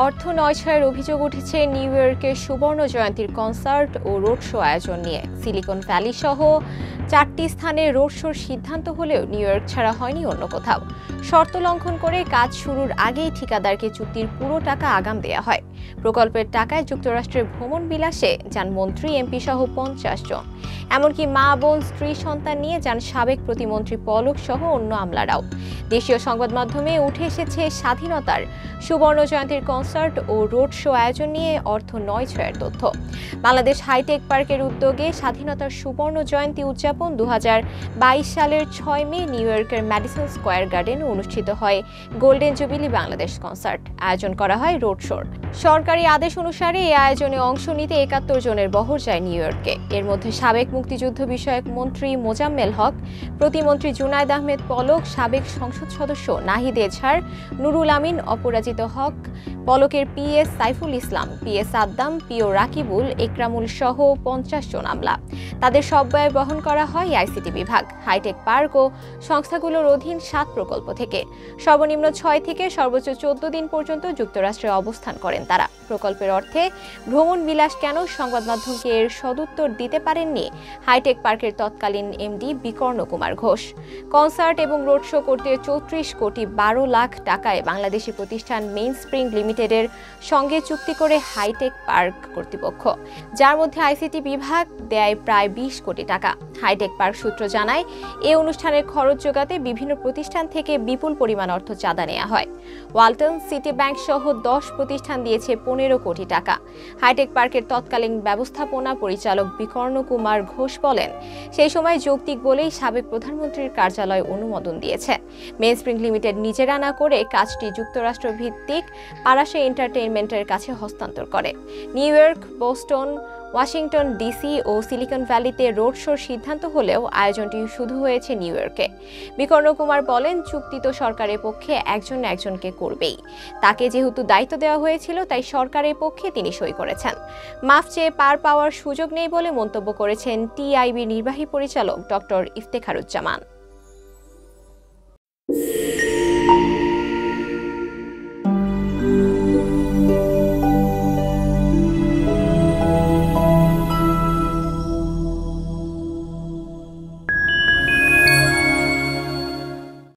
অর্থ নয়ছয়ের অভিযোগ উঠেছে নিউ ইয়র্কের সুবর্ণ জয়ন্তীর কনসার্ট ও রোড শো আয়োজন নিয়ে। সিলিকন ভ্যালি সহ 4টি স্থানে রোড শোর সিদ্ধান্ত হলেও নিউ ইয়র্ক ছাড়া হয়নি অন্য কোথাও। শর্ত লঙ্ঘন করে কাজ শুরুর আগেই ঠিকাদারকে চুক্তির পুরো টাকা আগাম দেয়া হয়। প্রকল্পের টাকায় যুক্তরাষ্ট্রের ভ্রমণ বিলাসে যান মন্ত্রী, এমপি সহ 50 জন। এমনকি মা, বোন, স্ত্রী, সন্তান নিয়ে যান সাবেক প্রতিমন্ত্রী পলক সহ অন্য আমলারাও। দেশীয় সংবাদ মাধ্যমে উঠে এসেছে স্বাধীনতার সুবর্ণ জয়ন্তীর কনসার্ট ও রোড শো আয়োজন নিয়ে অর্থ নয়ছয়ের তথ্য। বাংলাদেশ হাইটেক পার্কের উদ্যোগে স্বাধীনতার সুবর্ণ জয়ন্তী উদযাপন 2022 সালের 6 মে নিউ ইয়র্কের ম্যাডিসন স্কয়ার গার্ডেনে অনুষ্ঠিত হয় গোল্ডেন জুবিলি বাংলাদেশ কনসার্ট। আয়োজন করা হয় রোড শোর। সরকারি আদেশ অনুসারে এই আয়োজনে অংশ নিতে 71 জনের বহর যায় নিউ ইয়র্কে। এর মধ্যে সাবেক মুক্তিযুদ্ধ বিষয়ক মন্ত্রী মোজাম্মেল হক, প্রতিমন্ত্রী জুনায়েদ আহমেদ পলক, সাবেক সংসদ সদস্য নাহিদ এজহার, নুরুল আমিন, অপরাজিত হক, পলকের পিএস সাইফুল ইসলাম, পিএস সাদ্দাম, পিও রাকিবুল, একরামুল সহ 50 জন আমলা। তাদের সব ব্যয় বহন করা হয় আইসিটি বিভাগ, হাইটেক পার্ক ও সংস্থাগুলোর অধীন 7 প্রকল্প থেকে। সর্বনিম্ন 6 থেকে সর্বোচ্চ 14 দিন পর্যন্ত যুক্তরাষ্ট্রে অবস্থান করেন তারা। প্রকল্পের অর্থে ভ্রমণ বিলাস কেন, সংবাদ মাধ্যমকে এর সদুত্তর দিতে পারেননি হাইটেক পার্কের তৎকালীন এমডি বিকর্ণ কুমার ঘোষ। কনসার্ট এবং রোড শো করতে 34 কোটি 12 লাখ টাকায় বাংলাদেশি প্রতিষ্ঠান মেইনস্প্রিং লিমিটেডের সঙ্গে চুক্তি করে হাইটেক পার্ক কর্তৃপক্ষ, যার মধ্যে আইসিটি বিভাগ দেয় প্রায় 20 কোটি টাকা। হাইটেক পার্ক সূত্র জানায়, এই অনুষ্ঠানের খরচ যোগাতে বিভিন্ন প্রতিষ্ঠান থেকে বিপুল পরিমাণ অর্থ চাঁদা নেওয়া হয়। ওয়ালটন, সিটি ব্যাংক সহ 10 প্রতিষ্ঠান দিয়েছে 15 কোটি টাকা। হাইটেক পার্কের তৎকালীন ব্যবস্থাপনা পরিচালক বিকর্ণ কুমার ঘোষ বলেন, সেই সময় যৌক্তিক বলেই সাবেক প্রধানমন্ত্রীর কার্যালয় অনুমোদন দিয়েছে। মেইনস্প্রিং লিমিটেড নিজেরা না করে কাজটি যুক্তরাষ্ট্র ভিত্তিক পারাশে এন্টারটেইনমেন্টের কাছে হস্তান্তর করে। New York, Boston, Washington DC ও সিলিকন ভ্যালিতে রোড শোর সিদ্ধান্ত হলেও আয়োজনটি শুধু হয়েছে নিউ ইয়র্কে। বিকর্ণ কুমার বলেন, চুক্তি তো সরকারের পক্ষে একজন একজনকে করবেই। তাকে যেহেতু দায়িত্ব দেওয়া হয়েছিল, তাই সরকারের পক্ষে তিনি সই করেছেন। মাফ চেয়ে পার পাওয়ার সুযোগ নেই বলে মন্তব্য করেছেন টিআইবি নির্বাহী পরিচালক ডক্টর ইফতেখারুজ্জামান।